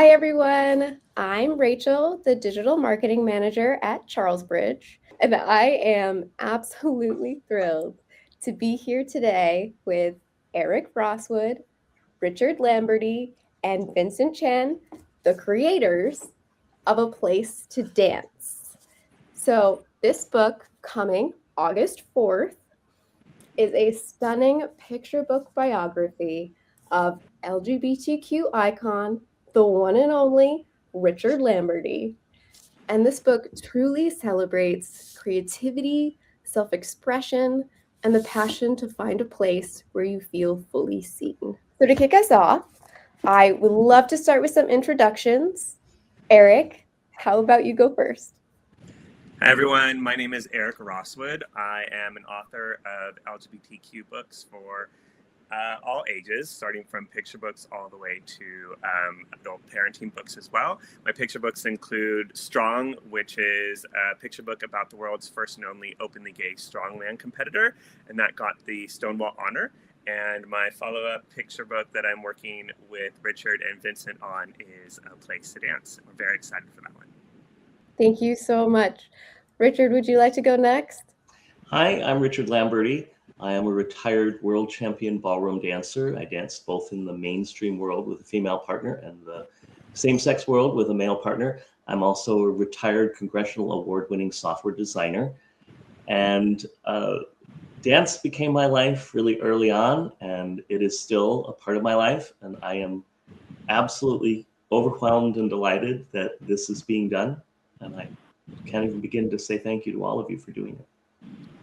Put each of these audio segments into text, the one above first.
Hi, everyone. I'm Rachel, the digital marketing manager at Charlesbridge, and I am absolutely thrilled to be here today with Eric Rosswood, Richard Lamberty, and Vincent Chen, the creators of A Place to Dance. So, this book, coming August 4th, is a stunning picture book biography of LGBTQ icon, the one and only Richard Lamberty. And this book truly celebrates creativity, self expression, and the passion to find a place where you feel fully seen. So, to kick us off, I would love to start with some introductions. Eric, how about you go first? Hi everyone, my name is Eric Rosswood. I am an author of LGBTQ books for all ages, starting from picture books all the way to adult parenting books as well. My picture books include Strong, which is a picture book about the world's first and only openly gay strongman competitor, and that got the Stonewall honor. And my follow-up picture book that I'm working with Richard and Vincent on is A Place to Dance. We're very excited for that one. Thank you so much. Richard, would you like to go next? Hi, I'm Richard Lamberty. I am a retired world champion ballroom dancer. I danced both in the mainstream world with a female partner and the same-sex world with a male partner. I'm also a retired congressional award-winning software designer. And dance became my life really early on, and it is still a part of my life. And I am absolutely overwhelmed and delighted that this is being done. And I can't even begin to say thank you to all of you for doing it.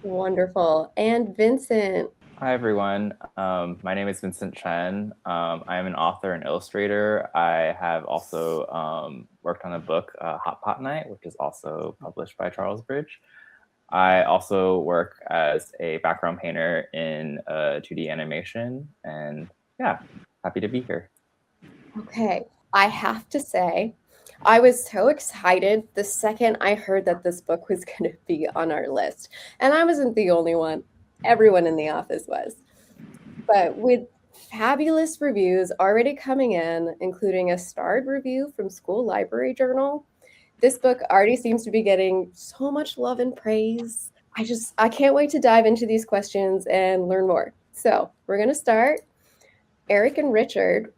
Wonderful. And Vincent. Hi, everyone. My name is Vincent Chen. I am an author and illustrator. I have also worked on a book, Hot Pot Night, which is also published by Charlesbridge. I also work as a background painter in 2D animation. And yeah, happy to be here. Okay, I have to say, I was so excited the second I heard that this book was going to be on our list. And I wasn't the only one, everyone in the office was. But with fabulous reviews already coming in, including a starred review from School Library Journal, this book already seems to be getting so much love and praise. I can't wait to dive into these questions and learn more. So we're going to start. Eric and Richard,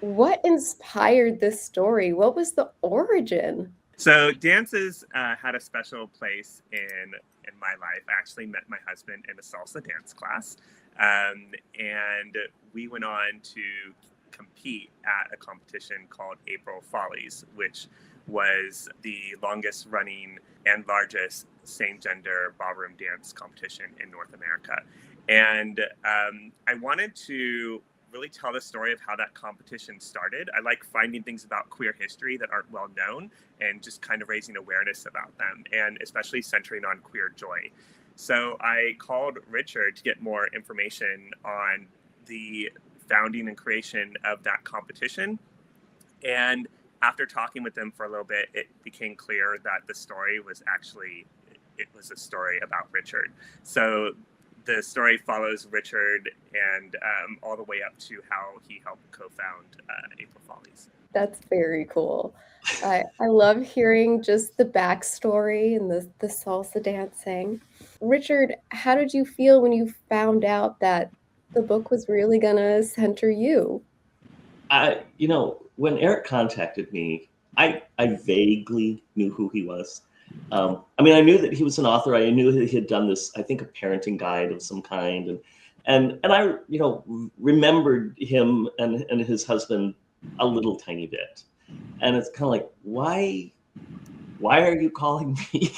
what inspired this story? What was the origin? So dances had a special place in my life. I actually met my husband in a salsa dance class, and we went on to compete at a competition called April Follies, which was the longest running and largest same-gender ballroom dance competition in North America. And I wanted to really tell the story of how that competition started. I like finding things about queer history that aren't well known and just kind of raising awareness about them, and especially centering on queer joy. So I called Richard to get more information on the founding and creation of that competition. And after talking with them for a little bit, it became clear that the story was it was a story about Richard. So the story follows Richard and all the way up to how he helped co-found April Follies. That's very cool. I love hearing just the backstory and the salsa dancing. Richard, how did you feel when you found out that the book was really gonna center you? When Eric contacted me, I vaguely knew who he was. I knew that he was an author. I knew that he had done this, I think, a parenting guide of some kind, and I, remembered him and his husband a little tiny bit, and it's kind of like, why are you calling me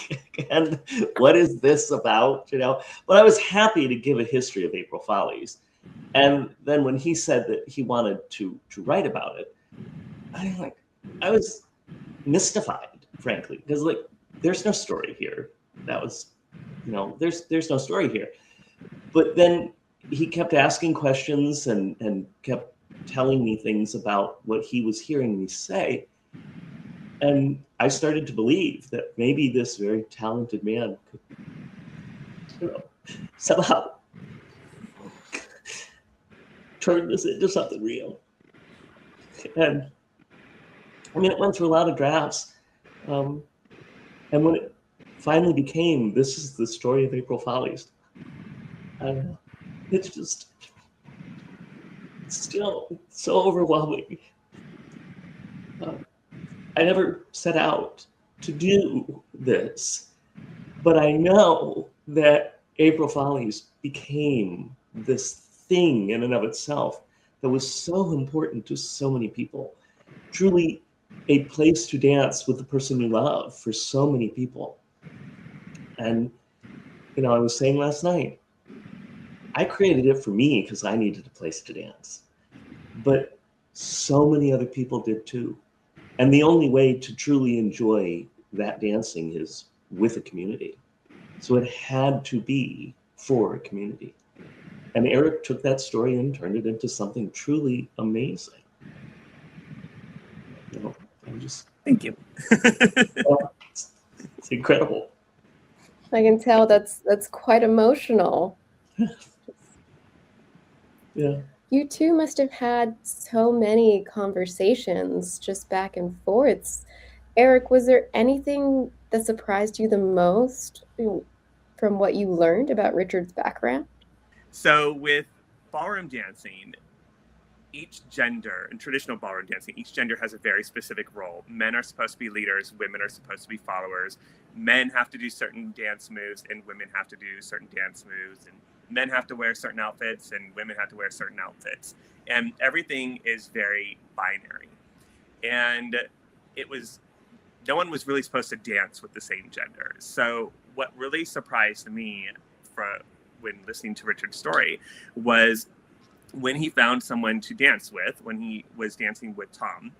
and what is this about? But I was happy to give a history of April Follies, and then when he said that he wanted to write about it, I was mystified, frankly, because there's no story here. That was, there's no story here. But then he kept asking questions and kept telling me things about what he was hearing me say. And I started to believe that maybe this very talented man could, somehow turn this into something real. And I mean, it went through a lot of drafts. And when it finally became, this is the story of April Follies, it's just still so overwhelming. I never set out to do this, but I know that April Follies became this thing in and of itself that was so important to so many people. Truly a place to dance with the person you love for so many people. And, you know, I was saying last night, I created it for me because I needed a place to dance. But so many other people did too. And the only way to truly enjoy that dancing is with a community. So it had to be for a community. And Eric took that story and turned it into something truly amazing. You know, I'm just Thank you. it's incredible. I can tell that's quite emotional. Yeah. You two must have had so many conversations just back and forths. Eric, was there anything that surprised you the most from what you learned about Richard's background? So with ballroom dancing, each gender, in traditional ballroom dancing, each gender has a very specific role. Men are supposed to be leaders, women are supposed to be followers. Men have to do certain dance moves and women have to do certain dance moves. And men have to wear certain outfits and women have to wear certain outfits. And everything is very binary. And no one was really supposed to dance with the same gender. So what really surprised me when listening to Richard's story was when he found someone to dance with, when he was dancing with Tom,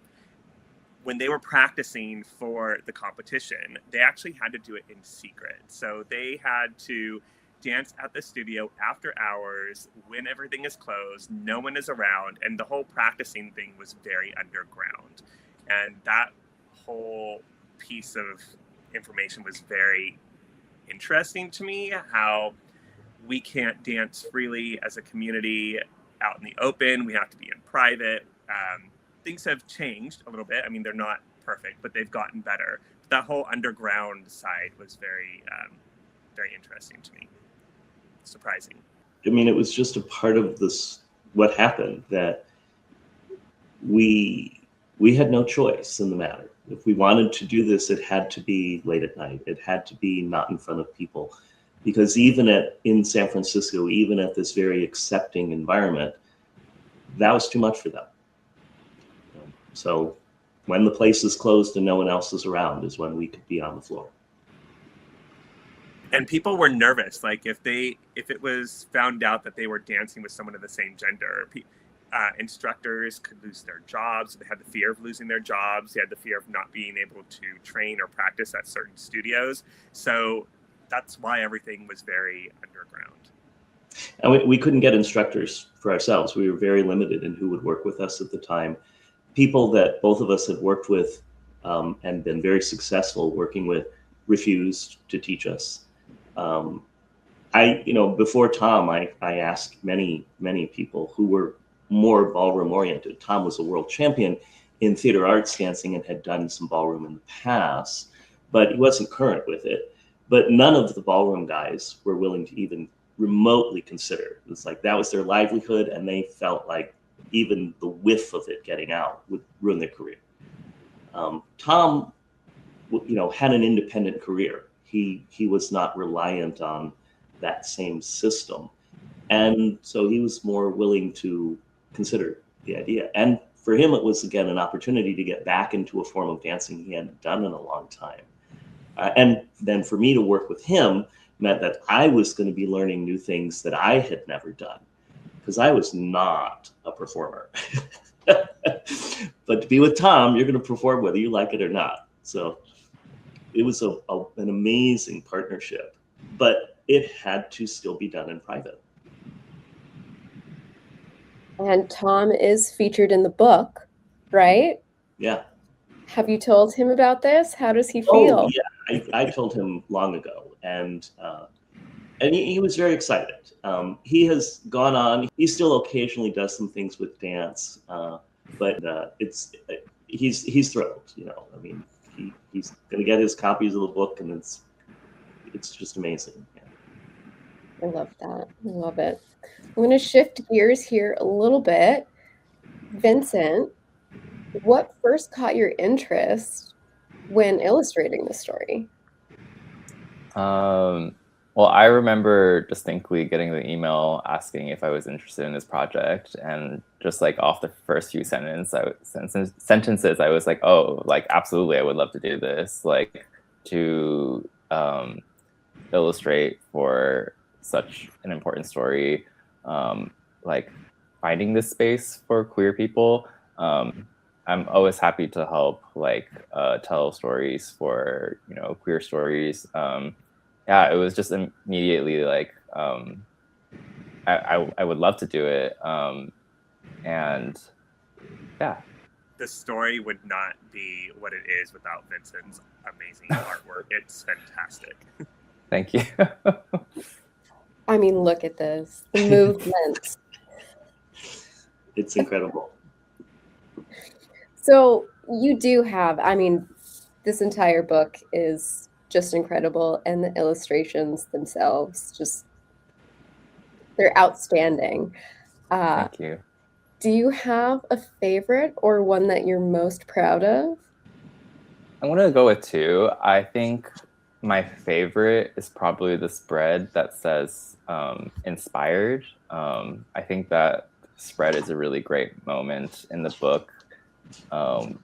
when they were practicing for the competition, they actually had to do it in secret. So they had to dance at the studio after hours when everything is closed, no one is around, and the whole practicing thing was very underground. And that whole piece of information was very interesting to me, how we can't dance freely as a community out in the open. We have to be in private. Things have changed a little bit. I mean, they're not perfect, but they've gotten better. That whole underground side was very, very interesting to me. Surprising. I mean, it was just a part of this, what happened, that we had no choice in the matter. If we wanted to do this, it had to be late at night. It had to be not in front of people. Because even in San Francisco, even at this very accepting environment, that was too much for them. So when the place is closed and no one else is around is when we could be on the floor. And people were nervous. Like if it was found out that they were dancing with someone of the same gender, instructors could lose their jobs. They had the fear of losing their jobs. They had the fear of not being able to train or practice at certain studios. So that's why everything was very underground. And we couldn't get instructors for ourselves. We were very limited in who would work with us at the time. People that both of us had worked with and been very successful working with refused to teach us. Before Tom, I asked many people who were more ballroom oriented. Tom was a world champion in theater arts dancing and had done some ballroom in the past, but he wasn't current with it. But none of the ballroom guys were willing to even remotely consider. It was like that was their livelihood, and they felt like even the whiff of it getting out would ruin their career. Tom, had an independent career. He was not reliant on that same system, and so he was more willing to consider the idea. And for him, it was again an opportunity to get back into a form of dancing he hadn't done in a long time. And then for me to work with him meant that I was going to be learning new things that I had never done, because I was not a performer. But to be with Tom, you're going to perform whether you like it or not. So it was an amazing partnership, but it had to still be done in private. And Tom is featured in the book, right? Yeah. Have you told him about this? How does he feel? Oh, yeah. I told him long ago, and he was very excited. He has gone on. He still occasionally does some things with dance, but he's thrilled. You know, I mean, he's going to get his copies of the book, and it's just amazing. Yeah. I love that. I love it. I'm going to shift gears here a little bit. Vincent, what first caught your interest when illustrating the story? Well, I remember distinctly getting the email asking if I was interested in this project, and just like off the first few sentences, I was like, oh, like absolutely, I would love to do this, like to illustrate for such an important story, like finding this space for queer people. I'm always happy to help, like tell stories for queer stories. Yeah, it was just immediately like I would love to do it, and yeah. The story would not be what it is without Vincent's amazing artwork. It's fantastic. Thank you. I mean, look at this. The movement. It's incredible. So you do have, I mean, this entire book is just incredible, and the illustrations themselves just, they're outstanding. Thank you. Do you have a favorite or one that you're most proud of? I'm going to go with two. I think my favorite is probably the spread that says inspired. I think that spread is a really great moment in the book,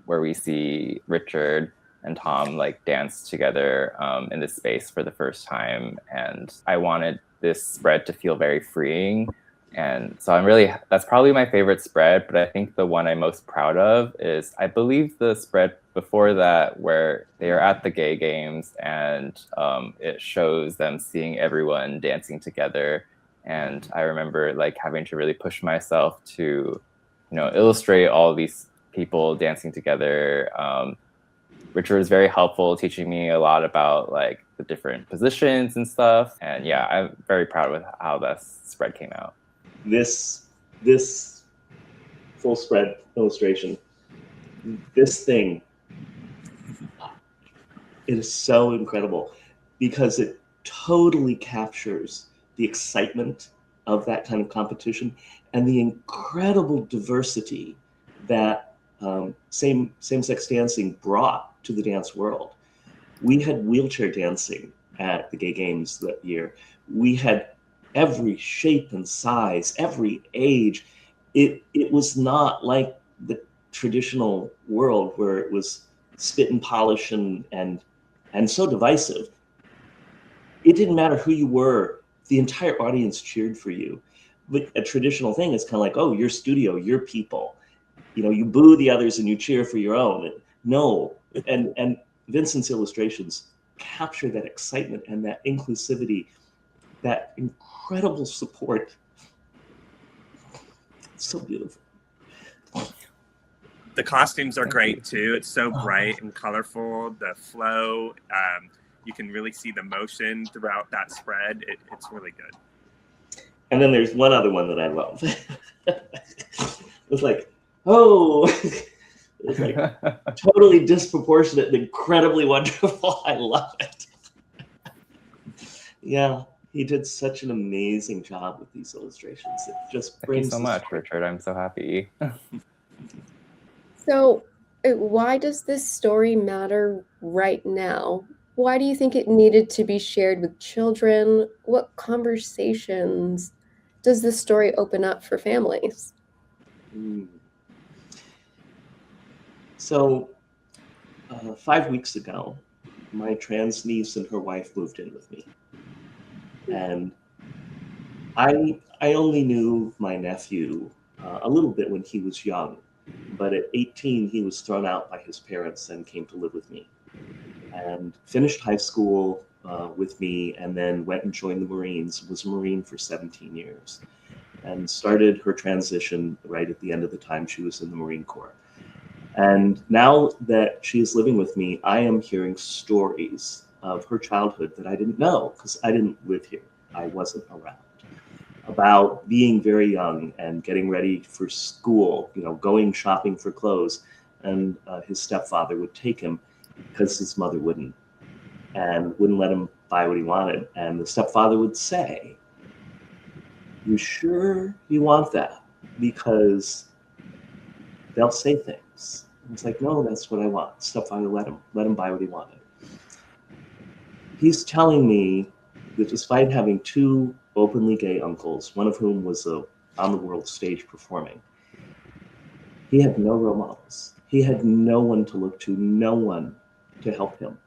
where we see Richard and Tom like dance together in this space for the first time. And I wanted this spread to feel very freeing. And so that's probably my favorite spread, but I think the one I'm most proud of is, I believe, the spread before that, where they are at the gay games, and it shows them seeing everyone dancing together. And I remember like having to really push myself to, illustrate all these people dancing together. Richard was very helpful, teaching me a lot about like the different positions and stuff. And yeah, I'm very proud with how that spread came out. This full spread illustration, this thing, it is so incredible because it totally captures the excitement of that kind of competition and the incredible diversity that same-sex dancing brought to the dance world. We had wheelchair dancing at the gay games that year. We had every shape and size, every age. It was not like the traditional world where it was spit and polish and so divisive. It didn't matter who you were. The entire audience cheered for you. But a traditional thing is kind of like, oh, your studio, your people. You boo the others and you cheer for your own. No, and Vincent's illustrations capture that excitement and that inclusivity, that incredible support. It's so beautiful. The costumes are great too. It's so bright and colorful. The flow, you can really see the motion throughout that spread. It's really good. And then there's one other one that I love. It's like, oh, it's like totally disproportionate and incredibly wonderful. I love it. Yeah, he did such an amazing job with these illustrations. It just brings. Thank you so much, Richard. I'm so happy. So, why does this story matter right now? Why do you think it needed to be shared with children? What conversations does this story open up for families? So, 5 weeks ago, my trans niece and her wife moved in with me. And I only knew my nephew a little bit when he was young. But at 18, he was thrown out by his parents and came to live with me. And finished high school with me, and then went and joined the Marines, was a Marine for 17 years, and started her transition right at the end of the time she was in the Marine Corps. And now that she is living with me, I am hearing stories of her childhood that I didn't know because I didn't live here. I wasn't around. About being very young and getting ready for school, going shopping for clothes, and his stepfather would take him because his mother wouldn't let him buy what he wanted. And the stepfather would say, "You sure you want that? Because they'll say things." And it's like, "No, that's what I want." Stepfather let him buy what he wanted. He's telling me that despite having two openly gay uncles, one of whom was on the world stage performing, he had no role models. He had no one to look to, no one to help him.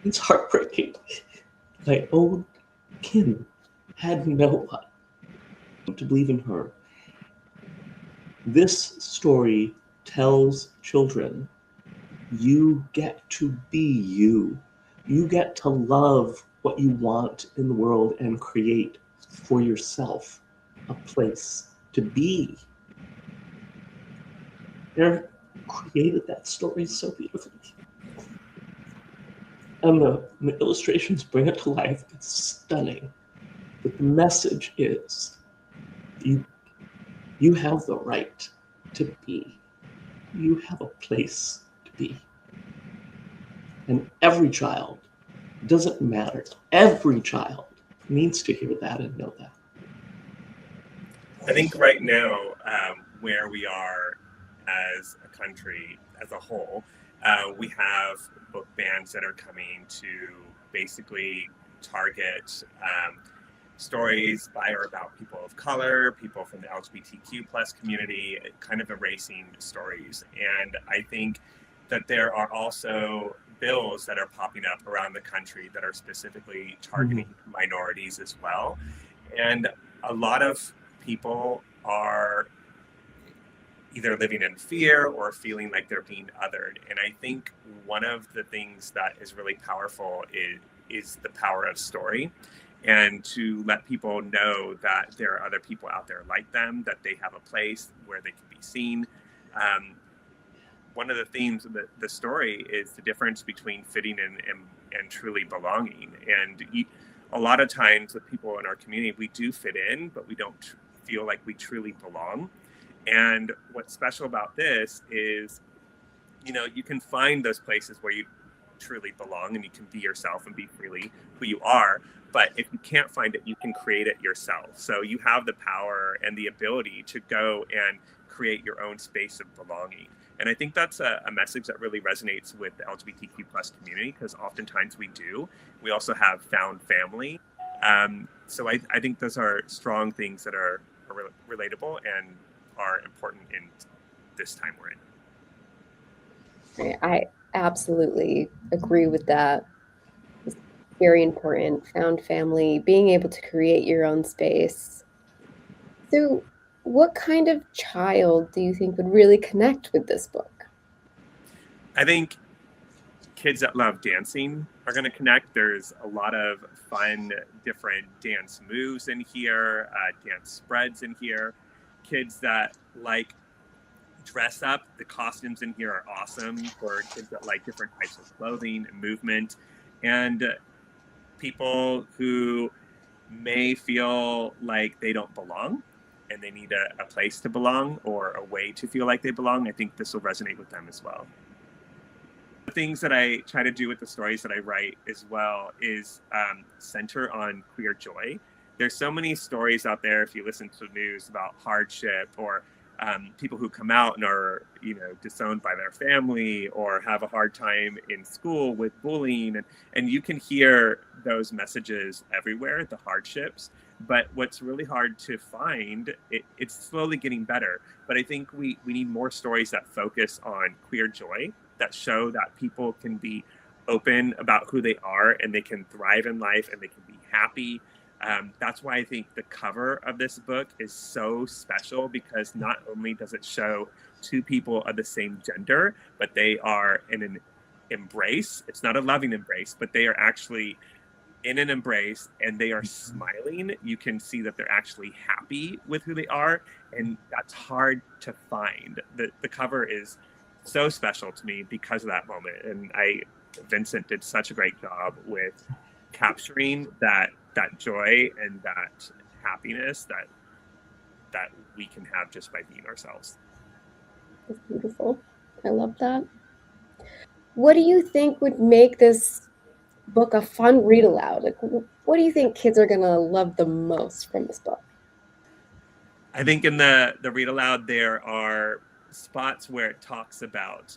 It's heartbreaking. My own Kim had no one to believe in her. This story tells children, you get to be you. You get to love what you want in the world and create for yourself a place to be. Eric created that story so beautifully. And the illustrations bring it to life. It's stunning. But the message is, you have the right to be. You have a place to be. And every child, doesn't matter, every child needs to hear that and know that. I think right now, where we are as a country as a whole, we have book bans that are coming to basically target stories by or about people of color, people from the LGBTQ plus community, kind of erasing stories. And I think that there are also bills that are popping up around the country that are specifically targeting minorities as well. And a lot of people are either living in fear or feeling like they're being othered. And I think one of the things that is really powerful is the power of story, and to let people know that there are other people out there like them, that they have a place where they can be seen. One of the themes of the story is the difference between fitting and truly belonging. And a lot of times with people in our community, we do fit in, but we don't feel like we truly belong. And what's special about this is, you can find those places where you truly belong and you can be yourself and be freely who you are. But if you can't find it, you can create it yourself. So you have the power and the ability to go and create your own space of belonging. And I think that's a message that really resonates with the LGBTQ plus community, because oftentimes we do. We also have found family. So I think those are strong things that are relatable and are important in this time we're in. I absolutely agree with that. It's very important. Found family, being able to create your own space. So, what kind of child do you think would really connect with this book? I think kids that love dancing are going to connect. There's a lot of fun, different dance moves in here, dance spreads in here. Kids that like dress up, the costumes in here are awesome for kids that like different types of clothing and movement. And people who may feel like they don't belong and they need a place to belong or a way to feel like they belong, I think this will resonate with them as well. The things that I try to do with the stories that I write as well is center on queer joy. There's so many stories out there, if you listen to the news, about hardship or people who come out and are, disowned by their family or have a hard time in school with bullying. And you can hear those messages everywhere, the hardships. But what's really hard to find, it's slowly getting better. But I think we need more stories that focus on queer joy, that show that people can be open about who they are and they can thrive in life and they can be happy. That's why I think the cover of this book is so special, because not only does it show two people of the same gender, but they are in an embrace. It's not a loving embrace, but they are actually in an embrace and they are smiling. You can see that they're actually happy with who they are, and that's hard to find. The cover is so special to me because of that moment, and Vincent did such a great job with capturing that joy and that happiness that we can have just by being ourselves. That's beautiful. I love that. What do you think would make this book a fun read aloud? Like, what do you think kids are gonna love the most from this book? I think in the read aloud there are spots where it talks about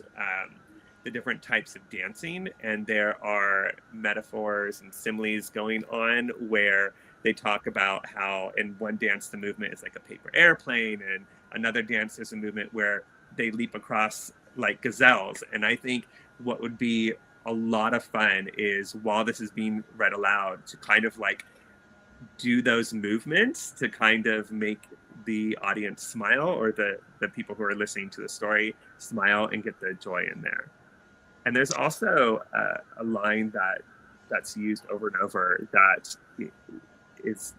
the different types of dancing, and there are metaphors and similes going on where they talk about how in one dance the movement is like a paper airplane, and another dance there's a movement where they leap across like gazelles. And I think what would be a lot of fun is while this is being read aloud to kind of like do those movements to kind of make the audience smile, or the people who are listening to the story smile and get the joy in there. And there's also a line that's used over and over that is,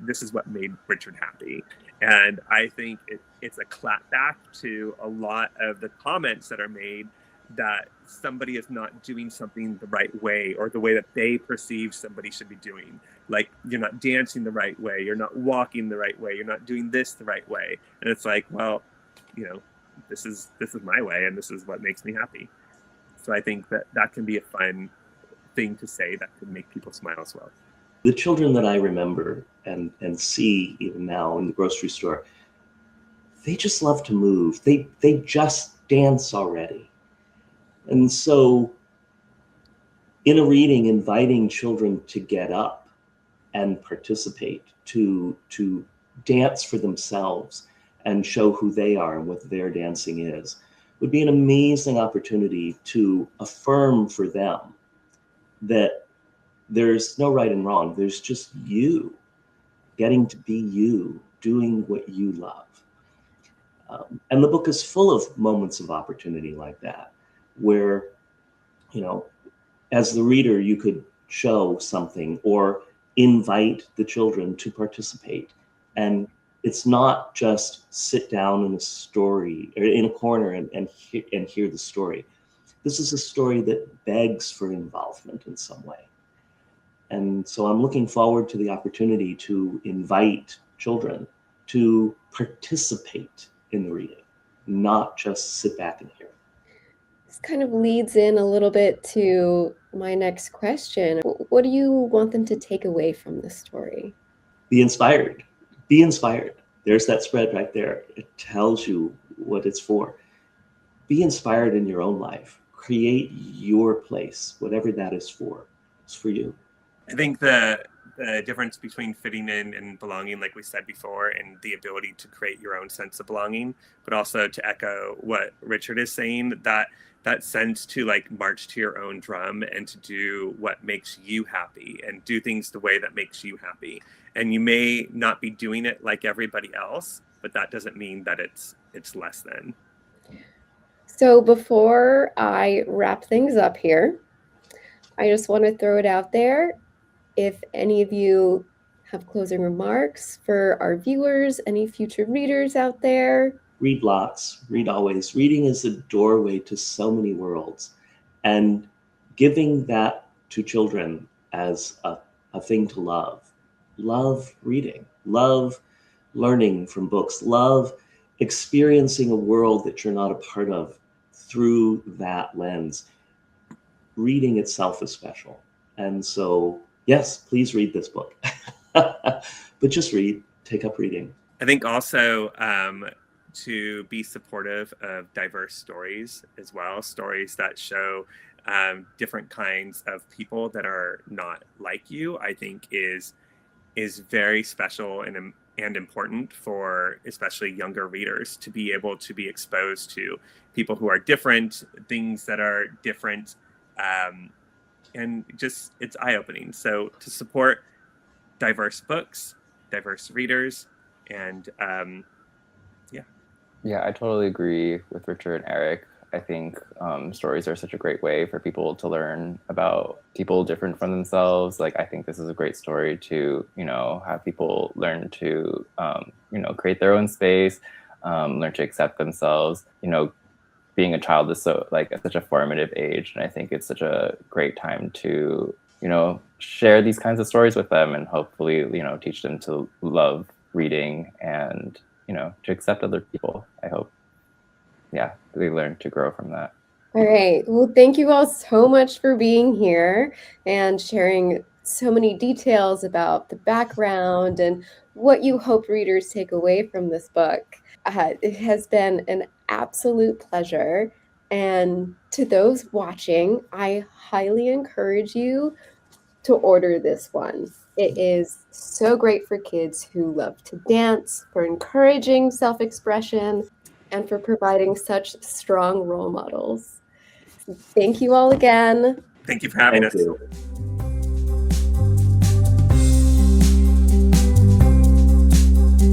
this is what made Richard happy. And I think it's a clapback to a lot of the comments that are made that somebody is not doing something the right way, or the way that they perceive somebody should be doing. Like, you're not dancing the right way, you're not walking the right way, you're not doing this the right way. And it's like, well, this is my way, and this is what makes me happy. So I think that can be a fun thing to say that can make people smile as well. The children that I remember and see even now in the grocery store, they just love to move. They just dance already. And so in a reading, inviting children to get up and participate, to dance for themselves and show who they are and what their dancing is, would be an amazing opportunity to affirm for them that there's no right and wrong. There's just you getting to be you, doing what you love. And the book is full of moments of opportunity like that, where, as the reader, you could show something or invite the children to participate. And it's not just sit down in a story or in a corner and hear the story. This is a story that begs for involvement in some way. And so I'm looking forward to the opportunity to invite children to participate in the reading, not just sit back and hear. This kind of leads in a little bit to my next question. What do you want them to take away from this story? Be inspired. Be inspired. There's that spread right there. It tells you what it's for. Be inspired in your own life. Create your place, whatever that is for. It's for you. I think the difference between fitting in and belonging, like we said before, and the ability to create your own sense of belonging, but also to echo what Richard is saying, that sense to like march to your own drum and to do what makes you happy and do things the way that makes you happy. And you may not be doing it like everybody else, but that doesn't mean that it's less than. So before I wrap things up here, I just want to throw it out there. If any of you have closing remarks for our viewers, any future readers out there. Read lots, read always. Reading is a doorway to so many worlds. And giving that to children as a thing to love. Love reading, love learning from books, love experiencing a world that you're not a part of through that lens. Reading itself is special. And so, yes, please read this book. But just read, take up reading. I think also to be supportive of diverse stories as well, stories that show different kinds of people that are not like you, I think is very special and important for especially younger readers to be able to be exposed to people who are different, things that are different, and just it's eye-opening. So to support diverse books, diverse readers, and Yeah, I totally agree with Richard and Eric. I think stories are such a great way for people to learn about people different from themselves. Like, I think this is a great story to, have people learn to, create their own space, learn to accept themselves. Being a child is such a formative age. And I think it's such a great time to, share these kinds of stories with them and hopefully, teach them to love reading and, to accept other people, I hope. yeah, we learn to grow from that. All right. Well, thank you all so much for being here and sharing so many details about the background and what you hope readers take away from this book. It has been an absolute pleasure. And to those watching, I highly encourage you to order this one. It is so great for kids who love to dance, for encouraging self expression, and for providing such strong role models. Thank you all again. Thank you for having Thank us. you.